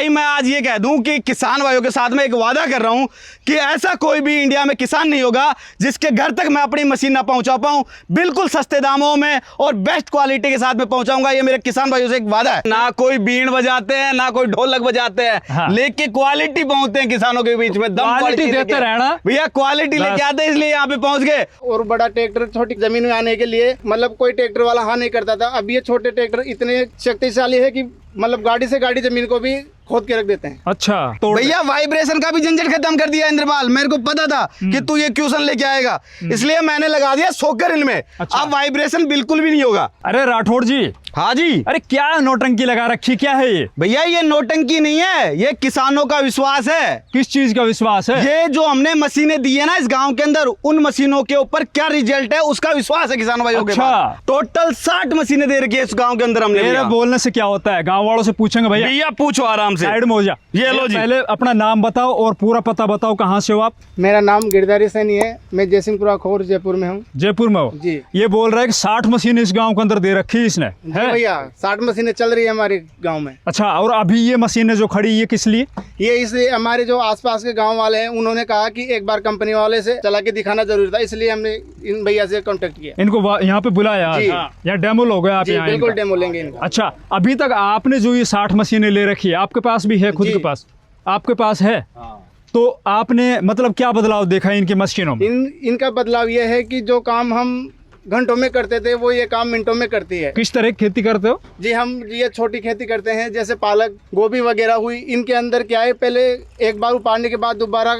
भाई मैं आज ये कह दूं कि किसान भाइयों के साथ में एक वादा कर रहा हूं कि ऐसा कोई भी इंडिया में किसान नहीं होगा जिसके घर तक मैं अपनी मशीन ना पहुंचा पाऊं। बिल्कुल सस्ते दामों में और बेस्ट क्वालिटी के साथ में पहुंचाऊंगा, ये मेरे किसान भाइयों से एक वादा है। ना कोई बीन बजाते हैं ना कोई ढोलक बजाते हैं, हाँ। लेके क्वालिटी पहुंचते हैं किसानों के बीच में, दम क्वालिटी देते रहना भैया, क्वालिटी लेके आते हैं इसलिए यहाँ पे पहुंच गए। और बड़ा ट्रैक्टर छोटी जमीन में आने के लिए मतलब कोई ट्रैक्टर वाला हाँ नहीं करता था। अब ये छोटे ट्रैक्टर इतने शक्तिशाली है कि मतलब गाड़ी से गाड़ी जमीन को भी खोद के रख देते हैं। अच्छा तो भैया वाइब्रेशन का भी झंझट खत्म कर दिया इंद्रपाल। मेरे को पता था कि तू ये क्वेश्चन लेके आएगा, इसलिए मैंने लगा दिया सोकर इनमें। अच्छा। अब वाइब्रेशन बिल्कुल भी नहीं होगा। अरे राठौड़ जी, हाँ जी। अरे क्या नौटंकी लगा रखी, क्या है ये? भैया ये नोटंकी नहीं है, ये किसानों का विश्वास है। किस चीज का विश्वास है? ये जो हमने मशीनें दी है ना इस गांव के अंदर, उन मशीनों के ऊपर क्या रिजल्ट है उसका विश्वास है किसानों भाइयों के अच्छा। पास। टोटल 60 मशीनें दे रखी है इस गांव के अंदर हमने। मेरे बोलने से क्या होता है, गांव वालों से पूछेंगे भैया। भैया पूछो आराम से। साइड में हो जा। ये लो जी। पहले अपना नाम बताओ और पूरा पता बताओ, कहाँ से हो आप? मेरा नाम गिरधारी सैनी है, मैं जयसिंहपुरा खोर जयपुर में हूँ। जयपुर में हो जी। ये बोल रहा है कि 60 मशीन इस गांव के अंदर दे रखी है इसने, जी है? भैया 60 मशीनें चल रही है हमारे गांव में। अच्छा, और अभी ये मशीनें जो खड़ी ये किस लिए? ये इसलिए हमारे जो आसपास के गांव वाले हैं उन्होंने कहा कि एक बार कंपनी वाले से चला के दिखाना जरूरी था, इसलिए हमने इन भैया से कांटेक्ट किया। इनको यहाँ पे बुलाया आज? जी। या डेमो लोगे आप जी यहाँ बिल्कुल इनका? डेमो लेंगे इनका। अच्छा, अभी तक आपने जो ये 60 मशीनें ले रखी है आपके पास भी है? खुद जी। के पास आपके पास है? तो आपने मतलब क्या बदलाव देखा है इनकी मशीनों में? इनका बदलाव ये है कि जो काम हम घंटों में करते थे वो ये काम मिनटों में करती है। किस तरह की खेती करते हो? जी हम ये छोटी खेती करते हैं, जैसे पालक गोभी वगैरह हुई। इनके अंदर क्या है, पहले एक बार उपाड़ने के बाद दोबारा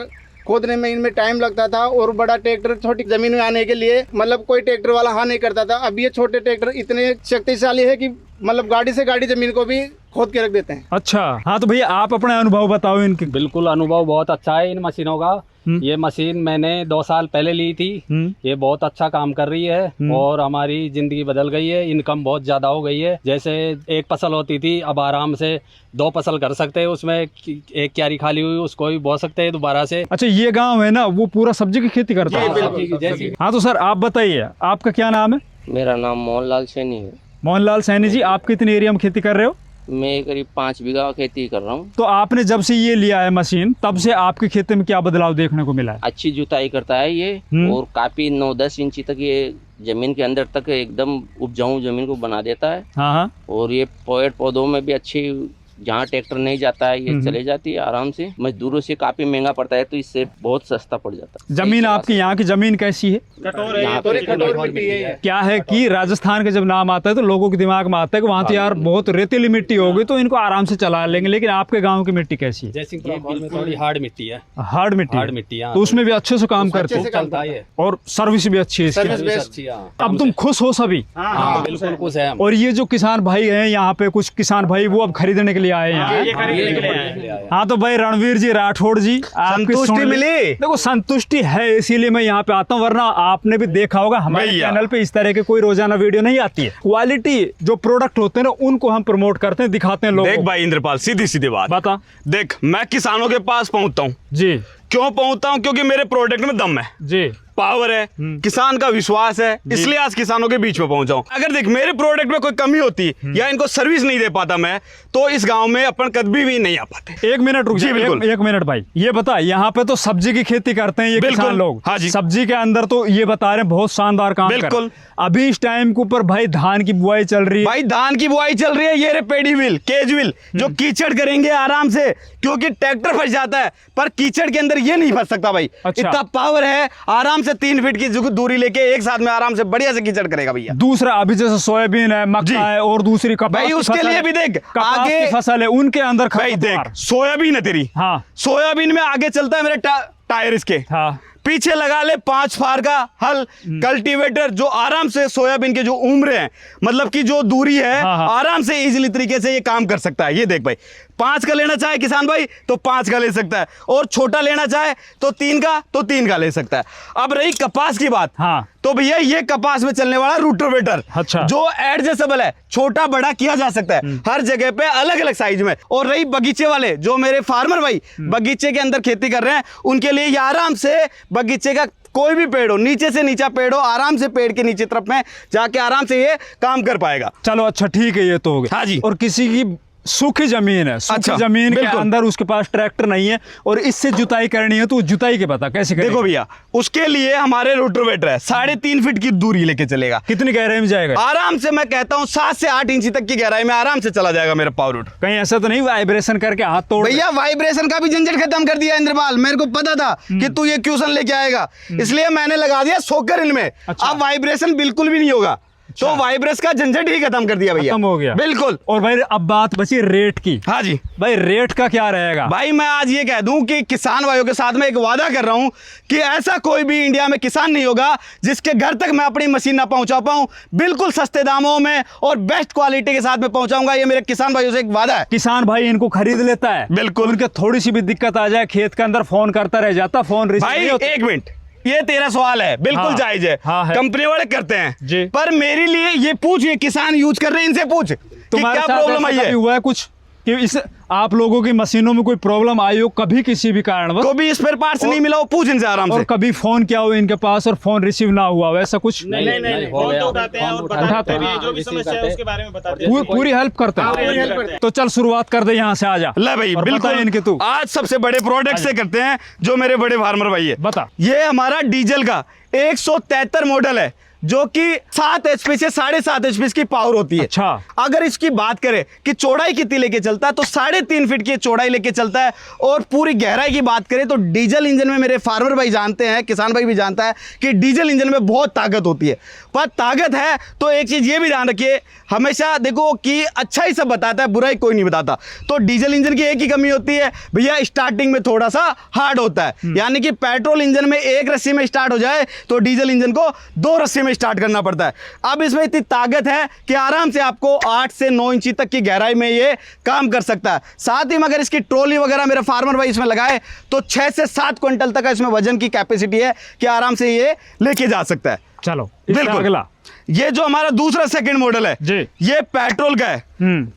खोदने में इनमें टाइम लगता था और बड़ा ट्रैक्टर छोटी जमीन में आने के लिए मतलब कोई ट्रैक्टर वाला हाँ नहीं करता था। अब ये छोटे ट्रैक्टर इतने शक्तिशाली है कि मतलब गाड़ी से गाड़ी जमीन को भी खोद के रख देते हैं। अच्छा, हाँ तो भैया आप अपना अनुभव बताओ इनके। बिल्कुल अनुभव बहुत अच्छा है इन मशीनों का। ये मशीन मैंने 2 साल पहले ली थी। ये बहुत अच्छा काम कर रही है और हमारी जिंदगी बदल गई है। इनकम बहुत ज्यादा हो गई है। जैसे एक फसल होती थी, अब आराम से 2 फसल कर सकते हैं। उसमें एक क्यारी खाली हुई उसको भी बो सकते हैं दोबारा से। अच्छा, ये गांव है ना वो पूरा सब्जी की खेती करता है? जैसी हाँ तो सर आप बताइए, आपका क्या नाम है? मेरा नाम मोहनलाल सैनी है। मोहनलाल सैनी जी, आप कितने एरिया में खेती कर रहे हो? मैं करीब 5 बीघा खेती कर रहा हूँ। तो आपने जब से ये लिया है मशीन तब से आपकी खेती में क्या बदलाव देखने को मिला है? अच्छी जुताई करता है ये और काफी 9-10 इंची तक ये जमीन के अंदर तक एकदम उपजाऊ जमीन को बना देता है। हाँ हाँ। और ये पेड़ पौधों में भी अच्छी, जहाँ ट्रैक्टर नहीं जाता है ये चले जाती है आराम से। मजदूरों से काफी महंगा पड़ता है तो इससे बहुत सस्ता पड़ जाता है। जमीन आपकी यहाँ की जमीन कैसी है? यहाँ पे कटोर मिट्टी है। क्या है कि राजस्थान का जब नाम आता है तो लोगों के दिमाग में आता है कि वहाँ तो यार बहुत रेतीली मिट्टी होगी तो इनको आराम से चला लेंगे, लेकिन आपके गांव की मिट्टी कैसी है? जयसिंहपुरा में थोड़ी हार्ड मिट्टी है। हार्ड मिट्टी? हार्ड मिट्टी, हाँ। तो उसमें भी अच्छे से काम करते हो चलता है और सर्विस भी अच्छी है इसकी? Service best. अच्छी, हाँ। अब तुम खुश हो सभी? हाँ बिल्कुल खुश है हम। और ये जो किसान भाई हैं यहाँ पे, कुछ किसान भाई वो अब खरीदने के लिए आए हैं यहाँ? हाँ तो भाई रणवीर जी, राठौड़ जी, आपकी संतुष्टि सुन ली। मिली? देखो संतुष्टि है इसीलिए मैं यहाँ पे आता हूँ, वरना आपने भी देखा होगा हमारे भैया। चैनल पे इस तरह के कोई रोजाना वीडियो नहीं आती है। क्वालिटी जो प्रोडक्ट होते हैं ना उनको हम प्रमोट करते हैं, दिखाते हैं लोगों देख को। भाई इंद्रपाल, सीधी सीधी बात बता। देख, मैं किसानों के पास पहुंचता हूँ। जी क्यों पहुंचता हूँ? क्योंकि मेरे प्रोडक्ट में दम है, जी, पावर है, किसान का विश्वास है, इसलिए आज किसानों के बीच में पहुंचा हूं। अगर देख मेरे प्रोडक्ट में कोई कमी होती या इनको सर्विस नहीं दे पाता मैं, तो इस गांव में अपन कभी भी नहीं आ पाते। एक मिनट रुक जी, जा, बिल्कुल। एक मिनट भाई, ये बता, यहाँ पे तो सब्जी की खेती करते हैं ये बिल्कुल। किसान लोग। हाँ जी। सब्जी के अंदर तो ये बता रहे हैं बहुत शानदार काम कर रहे हैं। बिल्कुल। अभी इस टाइम के ऊपर भाई धान की बुआई चल रही है। भाई धान की बुआई चल रही है, ये रे पेडी व्हील, केज व्हील, जो कीचड़ करेंगे आराम से, क्योंकि ट्रैक्टर फंस जाता है पर कीचड़ के अंदर ये नहीं फंस सकता भाई। अच्छा। इतना पावर है, आराम से 3 फीट की दूरी लेके एक साथ में आराम से बढ़िया से कीचड़ करेगा भैया। दूसरा अभी जैसे सोयाबीन है, जी। मक्का है और दूसरी कपास भाई की उसके फसल लिए है। भी देख, कपास आगे की फसल है उनके अंदर भाई देख, खरपतवार। सोयाबीन है तेरी, हाँ सोयाबीन में आगे चलता है मेरे टायर इसके, हाँ पीछे लगा ले 5 फार का हल कल्टीवेटर, जो आराम से सोयाबीन के जो उम्र है, मतलब कि जो दूरी है, हाँ, हाँ। आराम से इजीली तरीके से ये काम कर सकता है। ये देख भाई, 5 का लेना चाहे किसान भाई तो 5 का ले सकता है, और छोटा लेना चाहे तो 3 का तो 3 का ले सकता है। अब रही कपास की बात, हाँ। तो भैया ये कपास में चलने वाला रूटोवेटर, अच्छा। जो एडजस्टेबल है, छोटा बड़ा किया जा सकता है हर जगह पे अलग अलग साइज में। और रही बगीचे वाले, जो मेरे फार्मर भाई बगीचे के अंदर खेती कर रहे हैं, उनके लिए ये आराम से बगीचे का कोई भी पेड़ हो, नीचे से नीचा पेड़ हो, आराम से पेड़ के नीचे तरफ में जाके आराम से ये काम कर पाएगा। चलो अच्छा ठीक है, ये तो हो गया। हाँ जी। और किसी की सूखी जमीन है, सूखी अच्छा, जमीन के बिल्कुल। अंदर उसके पास ट्रैक्टर नहीं है और इससे जुताई करनी है, तो जुताई के बता कैसे करेगा? देखो भैया, उसके लिए हमारे रोटोवेटर है, 3.5 फीट की दूरी लेके चलेगा। कितनी गहराई में जाएगा? आराम से मैं कहता हूँ 7 से 8 इंच तक की गहराई में आराम से चला जाएगा मेरा पावर रूट। कहीं ऐसा तो नहीं वाइब्रेशन करके हाथ तोड़? भैया वाइब्रेशन का भी झंझट खत्म कर दिया इंद्रपाल, मेरे को पता था कि तू ये क्वेश्चन लेके आएगा, इसलिए मैंने लगा दिया सोकर इनमें। अच्छा। अब वाइब्रेशन बिल्कुल भी नहीं होगा, तो वाइब्रेस का झंझट ही खत्म कर दिया भैया। खत्म हो गया बिल्कुल। और भाई अब बात बची रेट की। हाँ जी भाई रेट का क्या रहेगा? भाई, मैं आज ये कह दूं कि किसान भाइयों के साथ में एक वादा कर रहा हूं कि ऐसा कोई भी इंडिया में किसान नहीं होगा जिसके घर तक मैं अपनी मशीन ना पहुंचा पाऊं। बिल्कुल सस्ते दामों में और बेस्ट क्वालिटी के साथ में पहुंचाऊंगा, ये मेरे किसान भाइयों से एक वादा है। किसान भाई इनको खरीद लेता है, बिल्कुल। उनके थोड़ी सी भी दिक्कत आ जाए खेत के अंदर फोन करता रह जाता, फोन रिसीव भाई नहीं होता। एक मिनट, ये तेरा सवाल है, बिल्कुल हाँ, जायज है, हाँ है। कंपनी वाले करते हैं जी। पर मेरे लिए ये पूछ, ये किसान यूज कर रहे हैं, इनसे पूछ कि तुम्हारे क्या साथ प्रॉब्लम आई ऐसा है। कभी हुआ है कुछ कि इस आप लोगों की मशीनों में कोई प्रॉब्लम आई हो कभी किसी भी कारणवश, को भी स्पेयर पार्ट्स नहीं मिला हो, पूछ इनसे आराम और से। कभी फोन किया हो इनके पास और फोन रिसीव ना हुआ हो, ऐसा कुछ? नहीं, फोन तो उठाते हैं और उठाते बताते हैं। भी, जो भी समस्या है उसके बारे में बताते हैं। पूरी हेल्प करते पूरी help हैं। करते हैं। तो चल शुरुआत कर दे, यहाँ से आ जा। ले भाई, और बिल्कुल बता इनके तू आज सबसे बड़े प्रोडक्ट से करते हैं जो मेरे बड़े फार्मर भाई है। बता। ये हमारा डीजल का 173 मॉडल है, जो कि 7 HP से 7.5 HP की पावर होती है। अच्छा। अगर इसकी बात करें कि चौड़ाई कितनी लेके चलता है, तो 3.5 फीट की चौड़ाई लेके चलता है। और पूरी गहराई की बात करें तो डीजल इंजन में, मेरे फार्मर भाई जानते हैं, किसान भाई भी जानता है कि डीजल इंजन में बहुत ताकत होती है। पर ताकत है तो एक चीज ये भी ध्यान रखिए, हमेशा देखो कि अच्छा ही सब बताता है, बुराई कोई नहीं बताता। तो डीजल इंजन की एक ही कमी होती है भैया, स्टार्टिंग में थोड़ा सा हार्ड होता है। यानी कि पेट्रोल इंजन में एक रस्सी में स्टार्ट हो जाए तो डीजल इंजन को 2 रस्सी में स्टार्ट करना पड़ता है। अब इसमें इतनी ताकत है कि आराम से आपको 8 से 9 इंची तक की गहराई में ये काम कर सकता है। साथ ही अगर इसकी ट्रॉली वगैरह मेरे फार्मर भाई इसमें लगाए तो 6 से 7 क्विंटल तक इसमें वजन की कैपेसिटी है कि आराम से ये लेके जा सकता है। चलो इससे बिल्कुल। अगला ये जो हमारा दूसरा सेकंड मॉडल है जी। ये पेट्रोल का है,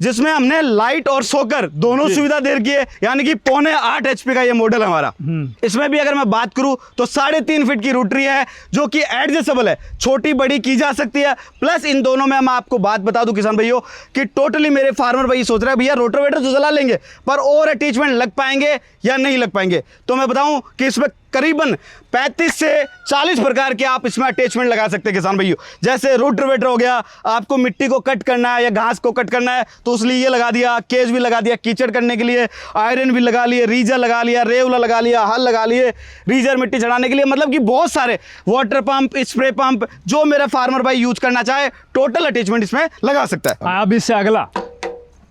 जिसमें हमने लाइट और सोकर दोनों सुविधा दे रखी है, यानी कि 0.8 HP का ये मॉडल है हमारा। इसमें भी अगर मैं बात करूं तो 3.5 फीट की रोटरी है, जो कि एडजस्टेबल है, छोटी बड़ी की जा सकती है। प्लस इन दोनों में मैं आपको बात बता दूं किसान भाइयों कि टोटली मेरे फार्मर भाई सोच रहे हैं भैया रोटोवेटर तो चला लेंगे पर और अटैचमेंट लग पाएंगे या नहीं लग पाएंगे। तो मैं बताऊं कि इसमें करीबन 35 से 40 प्रकार के आप इसमें अटैचमेंट लगा सकते हैं किसान भाइयों। जैसे रोटोवेटर हो गया, आपको मिट्टी को कट करना है या घास को कट करना है तो उसलिए ये लगा दिया, केज भी लगा दिया कीचड़ करने के लिए, आयरन भी लगा लिए, रीजर लगा लिया, रेवला लगा लिया, हल लगा लिए, रीजर मिट्टी चढ़ाने के लिए, मतलब कि बहुत सारे वाटर पंप, स्प्रे पंप, जो मेरा फार्मर भाई यूज करना चाहे टोटल अटैचमेंट इसमें लगा सकता है। अब इससे अगला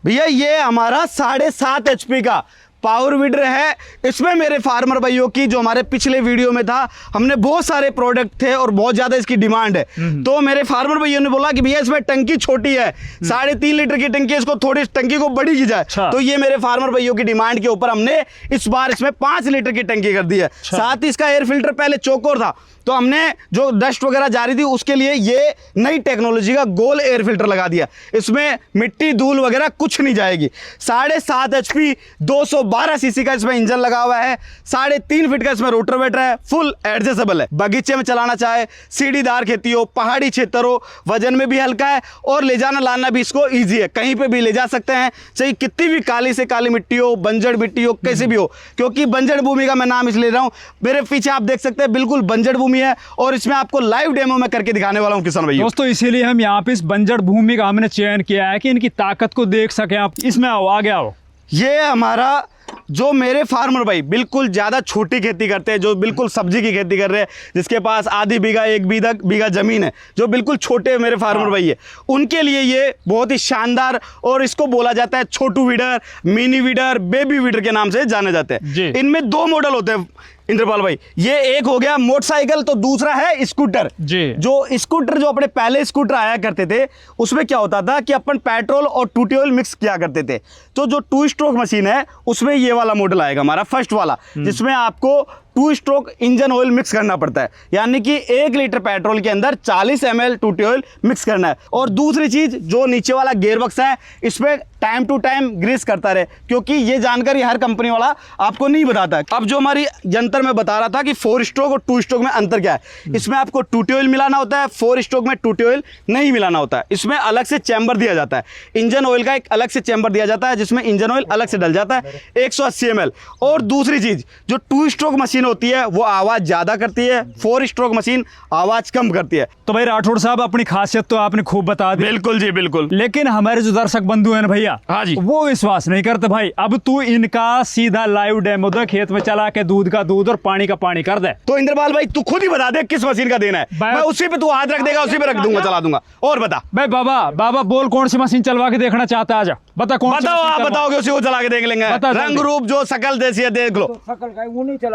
भैया ये हमारा 7.5 HP का पावर वीडर है। इसमें मेरे फार्मर भाइयों की, जो हमारे पिछले वीडियो में था, हमने बहुत सारे प्रोडक्ट थे और बहुत ज्यादा इसकी डिमांड है। तो मेरे फार्मर भाइयों ने बोला कि भैया इसमें टंकी छोटी है, 3.5 लीटर की टंकी, इसको थोड़ी टंकी को बड़ी की जाए। अच्छा। तो ये मेरे फार्मर भाइयों की डिमांड के ऊपर हमने इस बार इसमें 5 लीटर की टंकी कर दी है। साथ ही इसका एयर फिल्टर पहले चौकोर था, तो हमने जो डस्ट वगैरह जा रही थी उसके लिए ये नई टेक्नोलॉजी का गोल एयर फिल्टर लगा दिया। इसमें मिट्टी धूल वगैरह कुछ नहीं जाएगी। 7.5 HP 212 सीसी का इसमें इंजन लगा हुआ है, 3.5 फीट का इसमें रोटोवेटर है, फुल एडजस्टेबल है। बगीचे में चलाना चाहे, सीढ़ीदार खेती हो, पहाड़ी क्षेत्र हो, वजन में भी हल्का है और ले जाना लाना भी इसको ईजी है, कहीं पे भी ले जा सकते हैं, चाहे कितनी भी काली से काली मिट्टी हो, बंजर मिट्टी हो, कैसे भी हो। क्योंकि बंजर भूमि का मैं नाम इसलिए ले रहा हूँ, मेरे पीछे आप देख सकते हैं बिल्कुल बंजर भूमि है और इसमें आपको लाइव डेमो में करके दिखाने वाला हूं किसान भाई। दोस्तों इसीलिए हम यहाँ पे इस बंजर भूमि का हमने चयन किया है कि इनकी ताकत को देख सके आप। इसमें आओ, आगे आओ। ये हमारा जो मेरे फार्मर भाई बिल्कुल ज़्यादा छोटी खेती करते हैं, जो बिल्कुल सब्जी की खेती कर रहे हैं, जिसके पास आधी बीघा 1 बीघा ज़मीन है, जो बिल्कुल छोटे मेरे फार्मर भाई है, उनके लिए ये बहुत ही शानदार, और इसको बोला जाता है छोटू weeder, mini weeder, baby weeder के नाम से जाने जाते जी। हैं। इनमें 2 मॉडल होते हैं इंद्रपाल भाई, ये एक हो गया मोटरसाइकिल, तो दूसरा है स्कूटर। जी। जो स्कूटर, जो अपने पहले स्कूटर आया करते थे, उसमें क्या होता था कि अपन पेट्रोल और टूटी ऑयल मिक्स किया करते थे। तो जो 2 स्ट्रोक मशीन है उसमें ये वाला मॉडल आएगा हमारा फर्स्ट वाला, जिसमें आपको 2 स्ट्रोक इंजन ऑयल मिक्स करना पड़ता है, यानी कि 1 लीटर पेट्रोल के अंदर 40 ml टूटी ऑयल मिक्स करना है। और दूसरी चीज, जो नीचे वाला गियर बक्स है, इसमें टाइम टू टाइम ग्रीस करता रहे, क्योंकि ये जानकारी हर कंपनी वाला आपको नहीं बताता है। अब जो हमारी यंत्र में बता रहा था कि 4 स्ट्रोक और 2 स्ट्रोक में अंतर क्या है, इसमें आपको टूटी ऑयल मिलाना होता है, 4 स्ट्रोक में टूटी ऑयल नहीं मिलाना होता है। इसमें अलग से चैम्बर दिया जाता है, इंजन ऑयल का एक अलग से चैम्बर दिया जाता है जिसमें इंजन ऑयल अलग से डल जाता है 180 ml। और दूसरी चीज, जो 2 स्ट्रोक मशीन होती है वो आवाज ज्यादा करती है, 4 स्ट्रोक मशीन आवाज कम करती है। तो भाई राठौड़ साहब, अपनी खासियत तो आपने खूब बता दी, बिल्कुल जी बिल्कुल। लेकिन हमारे जो दर्शक बंधु हैं ना भैया, हाँ जी, वो विश्वास नहीं करते भाई। अब तू इनका सीधा लाइव डेमो दे, खेत में चला के दूध का दूध और पानी का पानी कर दे। तो इंद्रपाल भाई तू खुद ही बता दे किस मशीन का देना है, मैं उसी पे तू हाथ रख देगा, उसी पे रख दूंगा, चला दूंगा। और बता भाई बाबा बोल, कौन सी मशीन चलवा के देखना चाहता है? आजा बता कौन सी बताओ, मशीन आप चलवा- बताओगे उसी को चला के देख लेंगे। बता जल्दी। रंग रूप जो सकल देसी है देख लो,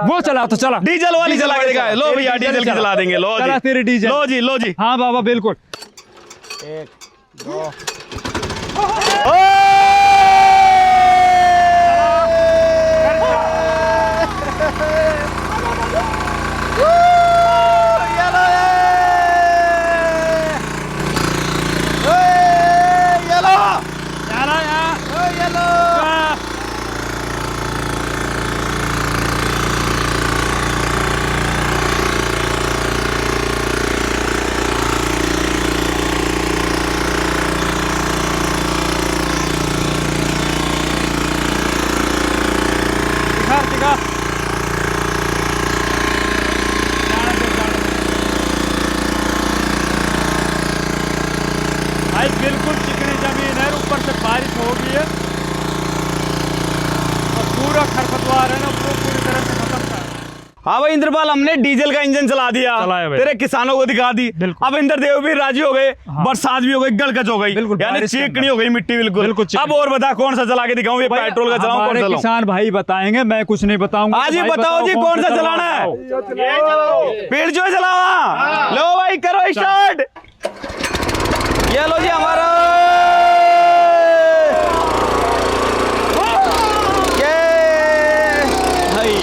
वो चला तो चला, डीजल वाली चला के देखा है। लो भैया डीजल की चला देंगे, लो चला जी तेरी डीजल। लो जी लो जी। हाँ बाबा बिल्कुल। भाई बिल्कुल चिकनी जमीन है, ऊपर से बारिश हो गई है और पूरा खरपतवार है ना वो पूरी तरह से खत्म कर। हाँ भाई इंद्रपाल, हमने डीजल का इंजन चला दिया, चलाया भाई। तेरे किसानों को दिखा दी। बिल्कुल। अब इंद्रदेव भी राजी हो गए, हाँ। बरसात भी हो गई, गलगच हो गई, बिल्कुल, यानी बारिश के चिकनी हो गई मिट्टी बिल्कुल। बिल्कुल चिकनी। अब और बता कौन सा चला के दिखाऊं, ये भाई, पेट्रोल का चलाऊं, कौन हमारे सा चलाऊं? किसान भाई बताएंगे, मैं कुछ नहीं बताऊंगा। आज ही भाई बताओ जी कौन सा चलाना है। बताओ। पेड़ जो है चलावा, लो भाई करो स्टार्ट। ये लो जी हमारा ये भाई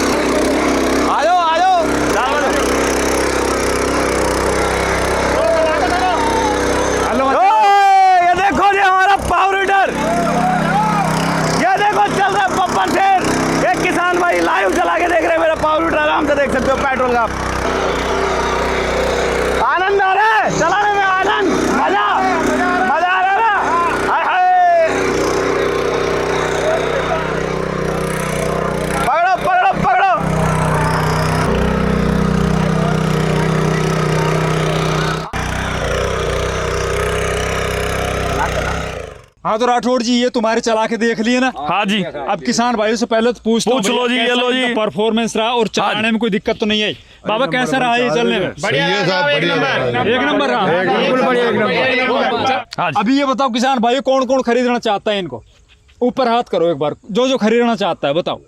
आयो आयो ये देखो जी हमारा पावर हीटर, ये देखो चल रहा है बब्बर शेर। एक किसान भाई लाइव चला के देख रहे हैं मेरा पावर हीटर, आराम से देख सकते हो पेट्रोल का। आनंद आ रहा है चलाने में, आनंद, मजा मजा आ रहा है ना। हाय हाय, पकड़ो पकड़ो पकड़ो। हाँ तो राठौड़ जी, ये तुम्हारे चला के देख लिए ना। हाँ जी, अब किसान भाइयों से पहले तो पूछ लो जी, ये लो जी। परफॉर्मेंस रहा और चलाने में कोई दिक्कत तो नहीं आई? बाबा कैसा रहा ये चलने में? बढ़िया है साहब, एक नंबर। एक नंबर रहा, बिल्कुल बढ़िया, एक नंबर। हाँ जी। अभी ये बताओ किसान भाई कौन कौन खरीदना चाहता है इनको? ऊपर हाथ करो एक बार, जो जो खरीदना चाहता है बताओ।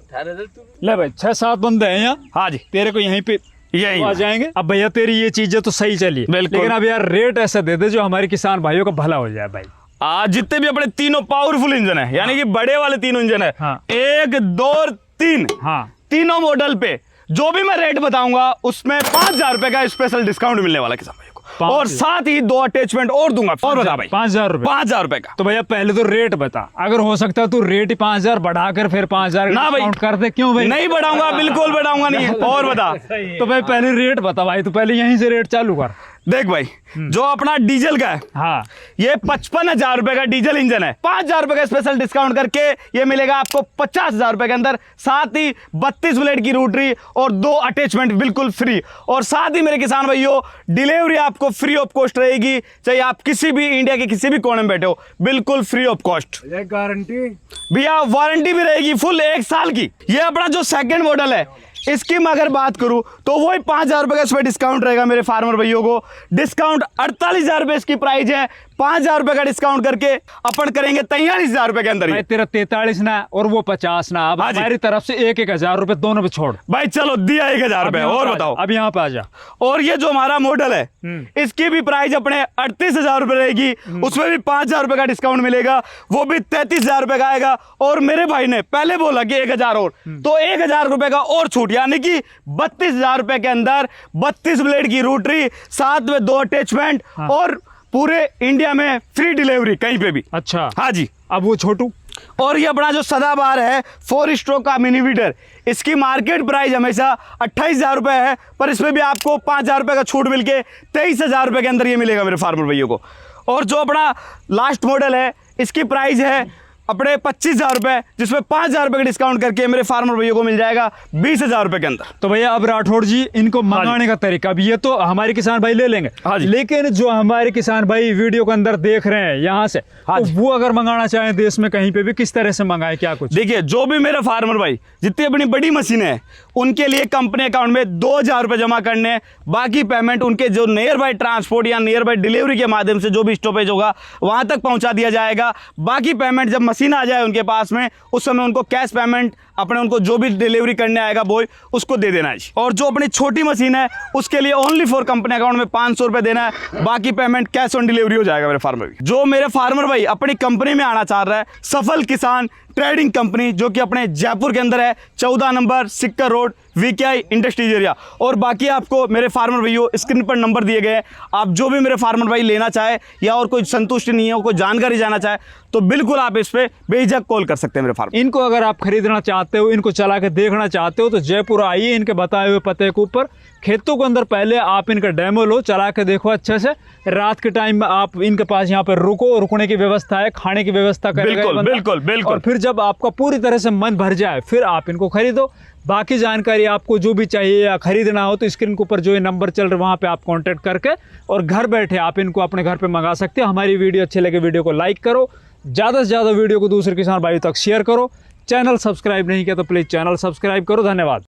ले भाई 6-7 बंदे हैं यहाँ। हाँ जी, तेरे को यहीं पे यही आ जाएंगे। अब भैया तेरी ये चीजें तो सही चली, बिल्कुल। लेकिन अब यार रेट ऐसा दे दे जो हमारे किसान भाइयों का भला हो जाए भाई। आज जितने भी अपने तीनों पावरफुल इंजन है, यानी कि बड़े वाले 3 इंजन है, हाँ। 1 2 3, हाँ तीनों मॉडल पे जो भी मैं रेट बताऊंगा उसमें 5,000 रुपए का स्पेशल डिस्काउंट मिलने वाला किसान भाइयों को, 5,000 और साथ ही 2 अटैचमेंट और दूंगा। और बता भाई 5,000 रुपए। 5,000 रुपए का। तो भैया पहले तो रेट बता, अगर हो सकता है तू रेट ही 5,000 बढ़ाकर फिर 5,000 ना भाई, डिस्काउंट कर दे। क्यों भाई? नहीं बढ़ाऊंगा, बिल्कुल बढ़ाऊंगा नहीं। और बता। तो भाई पहले रेट बता भाई, तो पहले यहीं से रेट चालू कर। देख भाई, जो अपना डीजल का है, हाँ ये 55,000 रुपए का डीजल इंजन है, 5,000 रुपए का स्पेशल डिस्काउंट करके ये मिलेगा आपको 50,000 रुपए के अंदर। साथ ही 32 ब्लेड की रोटरी और 2 अटैचमेंट बिल्कुल फ्री। और साथ ही मेरे किसान भाइयों, डिलीवरी आपको फ्री ऑफ कॉस्ट रहेगी, चाहे आप किसी भी इंडिया के किसी भी कोने में बैठे हो, बिल्कुल फ्री ऑफ कॉस्ट। गारंटी भैया वारंटी भी रहेगी फुल 1 साल की। ये अपना जो सेकंड मॉडल है, इसकी मैं अगर बात करूं तो वही 5,000 रुपए का इसमें डिस्काउंट रहेगा मेरे फार्मर भाइयों को। डिस्काउंट 48,000 रुपए इसकी प्राइस है, 5,000 रुपए का डिस्काउंट करके अपन करेंगे 43,000 रुपए के अंदर भाई ही। तेरा 43 ना और वो 50 ना, अब हाँ जी। हमारी तरफ से 1,000 रुपए दोनों पे छोड़। भाई चलो दिया 1,000 रुपए, और बताओ। अब यहाँ पे आ जा। और ये जो हमारा मॉडल है इसकी भी प्राइस अपने 38,000 रुपए रहेगी, उसमें भी 5,000 रुपए का डिस्काउंट मिलेगा, वो भी 33,000 रुपए का आएगा। और मेरे भाई ने पहले बोला कि 1,000 और, तो 1,000 रुपए का और छूट, यानी कि 32,000 रुपए के अंदर 32 ब्लेड की रोटरी, साथ में 2 अटैचमेंट और पूरे इंडिया में फ्री डिलीवरी कहीं पे भी। अच्छा हाँ जी। अब वो छोटू और ये अपना जो सदाबहार है 4 स्ट्रोक का मिनी वीडर, इसकी मार्केट प्राइस हमेशा 28,000 रुपए है, पर इसमें भी आपको 5,000 रुपए का छूट मिलके 23,000 रुपए के अंदर ये मिलेगा मेरे फार्मर भैया को। और जो अपना लास्ट मॉडल है इसकी प्राइस है अपने 25,000 रुपए, जिसमें 5,000 रुपए का डिस्काउंट करके मेरे फार्मर भैया को मिल जाएगा 20,000 रुपए के अंदर। तो भैया अब राठौड़ जी इनको मंगाने का तरीका, अब ये तो हमारे किसान भाई ले लेंगे, हाँ जी। लेकिन जो हमारे किसान भाई वीडियो के अंदर देख रहे हैं यहाँ से, हाँ तो जी। वो अगर मंगाना चाहें देश में कहीं पे भी, किस तरह से मंगाए, क्या कुछ? देखिए, जो भी मेरे फार्मर भाई जितनी अपनी बड़ी मशीनें हैं उनके लिए कंपनी अकाउंट में 2,000 रुपए जमा करने हैं, बाकी पेमेंट उनके जो नियर बाई ट्रांसपोर्ट या नियर बाई डिलीवरी के माध्यम से जो भी स्टॉपेज होगा वहां तक पहुंचा दिया जाएगा। बाकी पेमेंट जब मशीन आ जाए उनके पास में, उस समय उनको कैश पेमेंट अपने उनको जो भी डिलीवरी करने आएगा बॉय उसको दे देना है। और जो अपनी छोटी मशीन है उसके लिए ओनली फॉर कंपनी अकाउंट में 500 रुपए देना है, बाकी पेमेंट कैश ऑन डिलीवरी हो जाएगा मेरे फार्मर भाई। जो मेरे फार्मर भाई अपनी कंपनी में आना चाह रहा है, सफल किसान ट्रेडिंग कंपनी जो कि अपने जयपुर के अंदर है, 14 नंबर सिक्कर रोड, VKI इंडस्ट्रीज एरिया। और बाकी आपको मेरे फार्मर भाइयों स्क्रीन पर नंबर दिए गए हैं, आप जो भी मेरे फार्मर भाई लेना चाहे या और कोई संतुष्टि नहीं है, कोई जानकारी जाना चाहे तो बिल्कुल आप इस पे बेझिझक कॉल कर सकते हैं मेरे फार्मर। इनको अगर आप खरीदना चाहते हो, इनको चला के देखना चाहते हो, तो जयपुर आइए, इनके बताए हुए पते के ऊपर खेतों के अंदर पहले आप इनका डेमो लो, चला के देखो अच्छे से। रात के टाइम में आप इनके पास यहाँ पर रुको, रुकने की व्यवस्था है, खाने की व्यवस्था करेगा ये बिल्कुल बंदा। बिल्कुल बिल्कुल। और फिर जब आपका पूरी तरह से मन भर जाए फिर आप इनको खरीदो। बाकी जानकारी आपको जो भी चाहिए या खरीदना हो तो स्क्रीन के ऊपर जो ये नंबर चल रहा है वहाँ पे आप कांटेक्ट करके और घर बैठे आप इनको अपने घर पे मंगा सकते हो। हमारी वीडियो अच्छी लगे वीडियो को लाइक करो, ज़्यादा से ज़्यादा वीडियो को दूसरे किसान भाइयों तक शेयर करो। चैनल सब्सक्राइब नहीं किया तो प्लीज़ चैनल सब्सक्राइब करो। धन्यवाद।